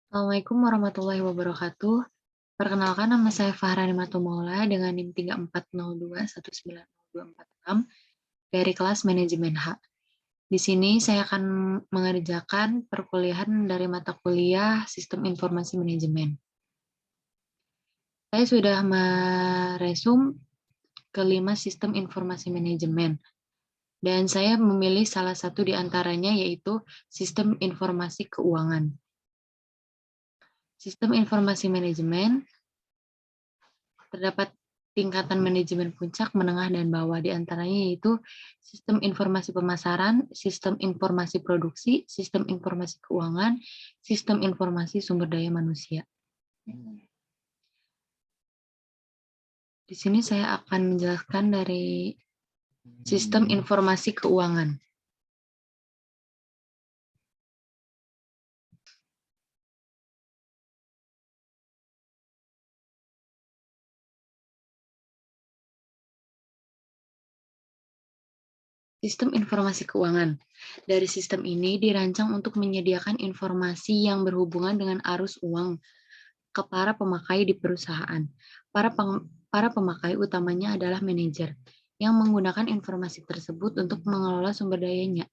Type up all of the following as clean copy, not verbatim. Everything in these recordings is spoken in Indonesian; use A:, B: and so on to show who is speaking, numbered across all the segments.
A: Assalamualaikum warahmatullahi wabarakatuh. Perkenalkan, nama saya Fahrani Matumaula dengan NIM 3402190246 dari kelas Manajemen H. Di sini saya akan mengerjakan perkuliahan dari mata kuliah Sistem Informasi Manajemen. Saya sudah meresum kelima Sistem Informasi Manajemen, dan saya memilih salah satu di antaranya, yaitu Sistem Informasi Keuangan. Sistem Informasi Manajemen terdapat tingkatan manajemen puncak, menengah, dan bawah. Di antaranya yaitu sistem informasi pemasaran, sistem informasi produksi, sistem informasi keuangan, sistem informasi sumber daya manusia. Di sini saya akan menjelaskan dari sistem informasi keuangan. Sistem informasi keuangan. Dari sistem ini dirancang untuk menyediakan informasi yang berhubungan dengan arus uang ke para pemakai di perusahaan. Para pemakai utamanya adalah manajer yang menggunakan informasi tersebut untuk mengelola sumber dayanya.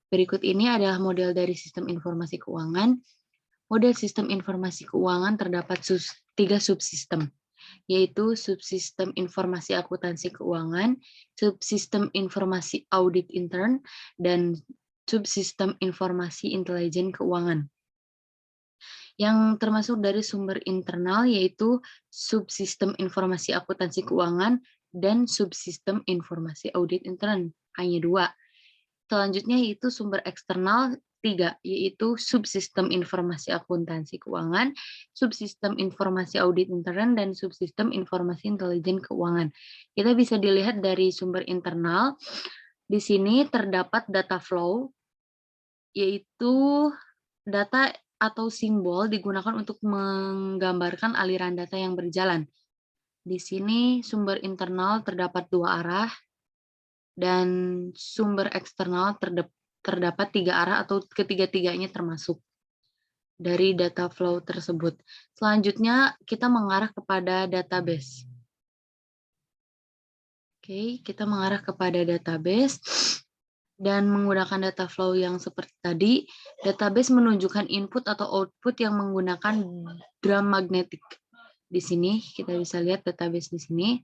A: Berikut ini adalah model dari sistem informasi keuangan. Model sistem informasi keuangan terdapat tiga subsistem, yaitu subsistem informasi akuntansi keuangan, subsistem informasi audit intern, dan subsistem informasi intelijen keuangan. Yang termasuk dari sumber internal yaitu subsistem informasi akuntansi keuangan dan subsistem informasi audit intern, hanya dua. Selanjutnya yaitu sumber eksternal, tiga, yaitu subsistem informasi akuntansi keuangan, subsistem informasi audit intern, dan subsistem informasi intelijen keuangan. Kita bisa dilihat dari sumber internal, di sini terdapat data flow, yaitu data atau simbol digunakan untuk menggambarkan aliran data yang berjalan. Di sini sumber internal terdapat dua arah, dan sumber eksternal terdapat tiga arah atau ketiga-tiganya termasuk dari data flow tersebut. Selanjutnya kita mengarah kepada database. Oke, kita mengarah kepada database dan menggunakan data flow yang seperti tadi. Database menunjukkan input atau output yang menggunakan drum magnetik. Di sini kita bisa lihat database di sini.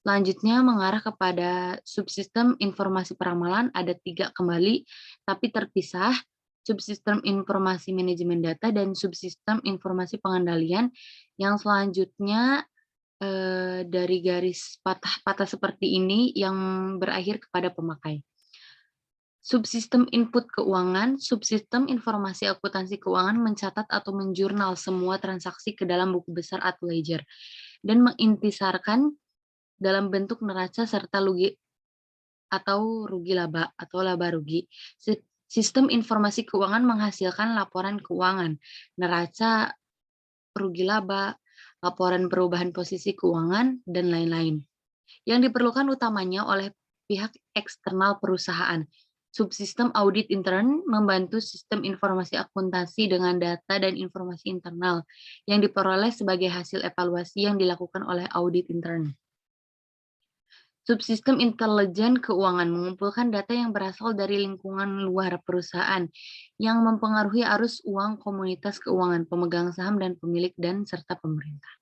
A: Selanjutnya mengarah kepada subsistem informasi peramalan, ada tiga kembali, tapi terpisah, subsistem informasi manajemen data, dan subsistem informasi pengendalian, yang selanjutnya dari garis patah-patah seperti ini yang berakhir kepada pemakai. Subsistem input keuangan, subsistem informasi akuntansi keuangan mencatat atau menjurnal semua transaksi ke dalam buku besar atau ledger, dan mengintisarkan dalam bentuk neraca serta rugi atau rugi laba atau laba rugi. Sistem informasi keuangan menghasilkan laporan keuangan, neraca, rugi laba, laporan perubahan posisi keuangan, dan lain-lain. Yang diperlukan utamanya oleh pihak eksternal perusahaan. Subsistem audit intern membantu sistem informasi akuntansi dengan data dan informasi internal yang diperoleh sebagai hasil evaluasi yang dilakukan oleh audit intern. Subsistem intelijen keuangan mengumpulkan data yang berasal dari lingkungan luar perusahaan yang mempengaruhi arus uang komunitas keuangan, pemegang saham dan pemilik, dan serta pemerintah.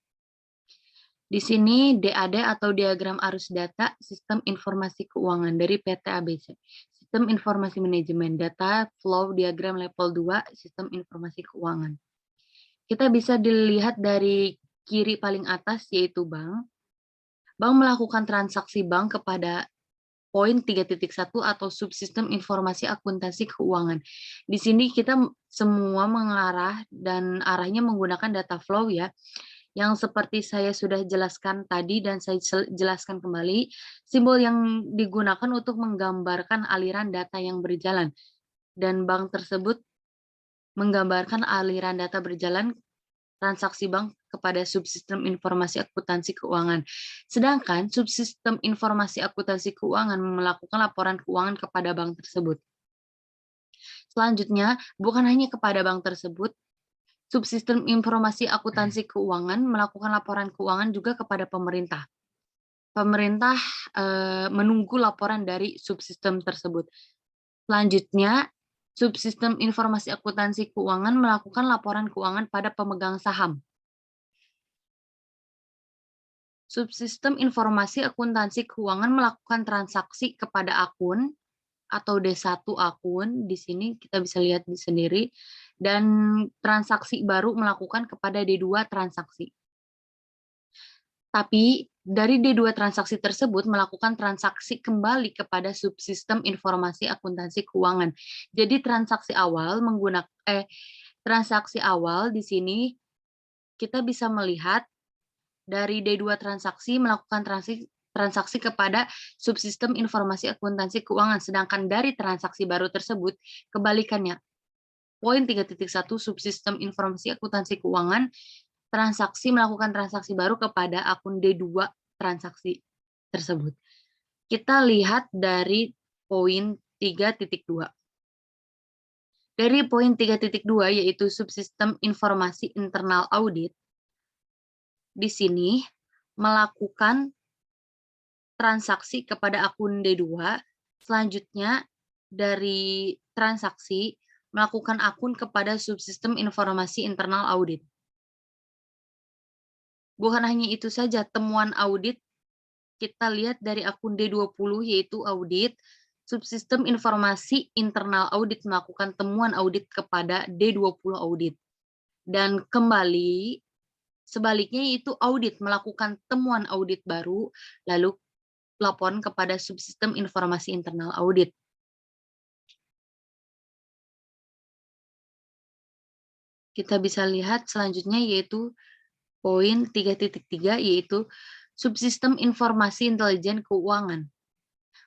A: Di sini DAD atau diagram arus data sistem informasi keuangan dari PT ABC. Sistem informasi manajemen data flow diagram level 2 sistem informasi keuangan. Kita bisa dilihat dari kiri paling atas yaitu bank. Bank melakukan transaksi bank kepada poin 3.1 atau subsistem informasi akuntansi keuangan. Di sini kita semua mengarah dan arahnya menggunakan data flow ya, yang seperti saya sudah jelaskan tadi dan saya jelaskan kembali, simbol yang digunakan untuk menggambarkan aliran data yang berjalan. Dan bank tersebut menggambarkan aliran data berjalan transaksi bank kepada subsistem informasi akuntansi keuangan. Sedangkan subsistem informasi akuntansi keuangan melakukan laporan keuangan kepada bank tersebut. Selanjutnya, bukan hanya kepada bank tersebut, Subsistem informasi akuntansi keuangan melakukan laporan keuangan juga kepada pemerintah. Pemerintah menunggu laporan dari subsistem tersebut. Selanjutnya, subsistem informasi akuntansi keuangan melakukan laporan keuangan pada pemegang saham. Subsistem informasi akuntansi keuangan melakukan transaksi kepada akun atau D1 akun, di sini kita bisa lihat sendiri, dan transaksi baru melakukan kepada D2 transaksi. Tapi dari D2 transaksi tersebut melakukan transaksi kembali kepada subsistem informasi akuntansi keuangan. Jadi transaksi awal transaksi awal di sini kita bisa melihat dari D2 transaksi melakukan transaksi kepada subsistem informasi akuntansi keuangan, sedangkan dari transaksi baru tersebut kebalikannya. Poin 3.1 subsistem informasi akuntansi keuangan melakukan transaksi baru kepada akun D2 transaksi tersebut. Kita lihat dari poin 3.2. Dari poin 3.2 yaitu subsistem informasi internal audit, di sini melakukan transaksi kepada akun D2, selanjutnya dari transaksi melakukan akun kepada subsistem informasi internal audit. Bukan hanya itu saja, temuan audit kita lihat dari akun D20 yaitu audit, subsistem informasi internal audit melakukan temuan audit kepada D20 audit. Dan kembali sebaliknya yaitu audit melakukan temuan audit baru, lalu laporan kepada subsistem informasi internal audit. Kita bisa lihat selanjutnya yaitu poin 3.3 yaitu subsistem informasi intelijen keuangan.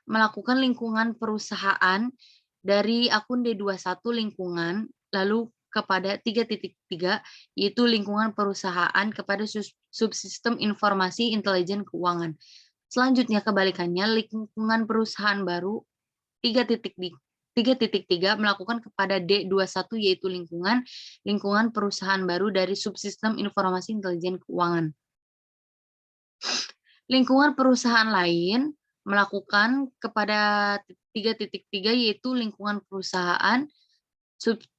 A: Melakukan lingkungan perusahaan dari akun D21 lingkungan lalu kepada 3.3 yaitu lingkungan perusahaan kepada subsistem informasi intelijen keuangan. Selanjutnya kebalikannya lingkungan perusahaan baru 3.3 melakukan kepada D21 yaitu lingkungan perusahaan baru dari subsistem informasi intelijen keuangan. Lingkungan perusahaan lain melakukan kepada 3.3 yaitu lingkungan perusahaan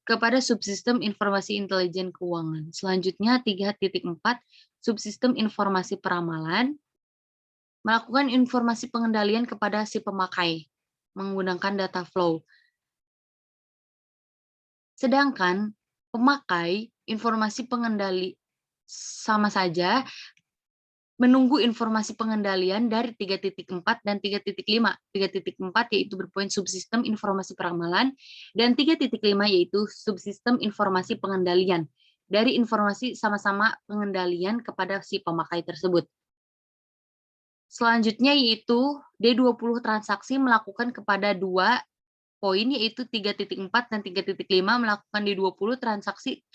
A: kepada subsistem informasi intelijen keuangan. Selanjutnya 3.4 subsistem informasi peramalan melakukan informasi pengendalian kepada si pemakai menggunakan data flow. Sedangkan pemakai informasi pengendali sama saja menunggu informasi pengendalian dari 3.4 dan 3.5. 3.4 yaitu berpoin subsistem informasi peramalan dan 3.5 yaitu subsistem informasi pengendalian dari informasi sama-sama pengendalian kepada si pemakai tersebut. Selanjutnya yaitu D20 transaksi melakukan kepada dua poin yaitu 3.4 dan 3.5 melakukan D20 transaksi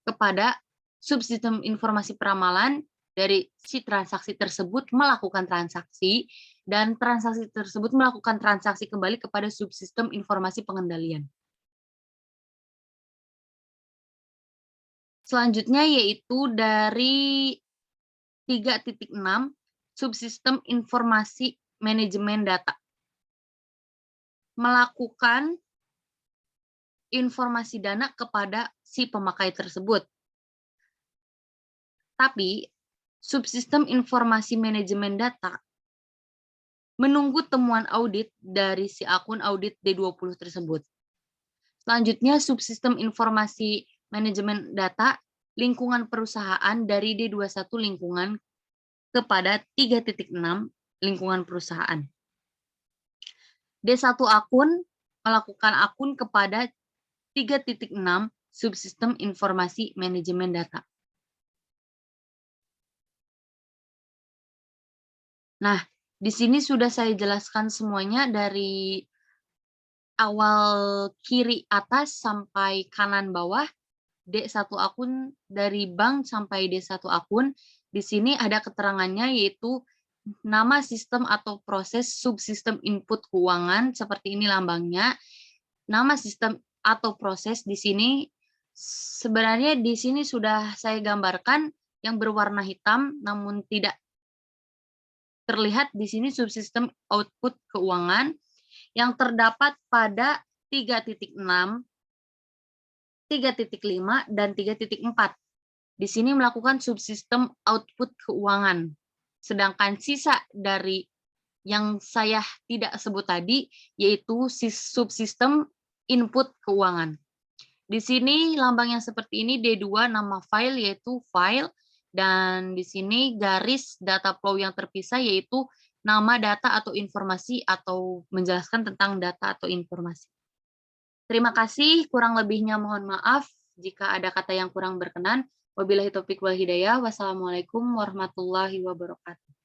A: kepada subsistem informasi peramalan dari si transaksi tersebut melakukan transaksi dan transaksi tersebut melakukan transaksi kembali kepada subsistem informasi pengendalian. Selanjutnya yaitu dari 3.6 subsistem informasi manajemen data. Melakukan informasi dana kepada si pemakai tersebut. Tapi subsistem informasi manajemen data menunggu temuan audit dari si akun audit D20 tersebut. Selanjutnya subsistem informasi manajemen data lingkungan perusahaan dari D21 lingkungan kepada 3.6 lingkungan perusahaan. D1 akun melakukan akun kepada 3.6 subsistem informasi manajemen data. Nah, di sini sudah saya jelaskan semuanya dari awal kiri atas sampai kanan bawah. D1 akun dari bank sampai D1 akun. Di sini ada keterangannya yaitu nama sistem atau proses subsistem input keuangan, seperti ini lambangnya. Nama sistem atau proses di sini Sebenarnya di sini sudah saya gambarkan yang berwarna hitam, namun tidak terlihat di sini subsistem output keuangan yang terdapat pada 3.6, 3.5, dan 3.4. Di sini melakukan subsistem output keuangan. Sedangkan sisa dari yang saya tidak sebut tadi, yaitu subsistem input keuangan. Di sini lambang yang seperti ini D2 nama file yaitu file, dan di sini garis data flow yang terpisah yaitu nama data atau informasi atau menjelaskan tentang data atau informasi. Terima kasih, kurang lebihnya mohon maaf jika ada kata yang kurang berkenan. Wabillahi taufiq wal hidayah. Wassalamualaikum warahmatullahi wabarakatuh.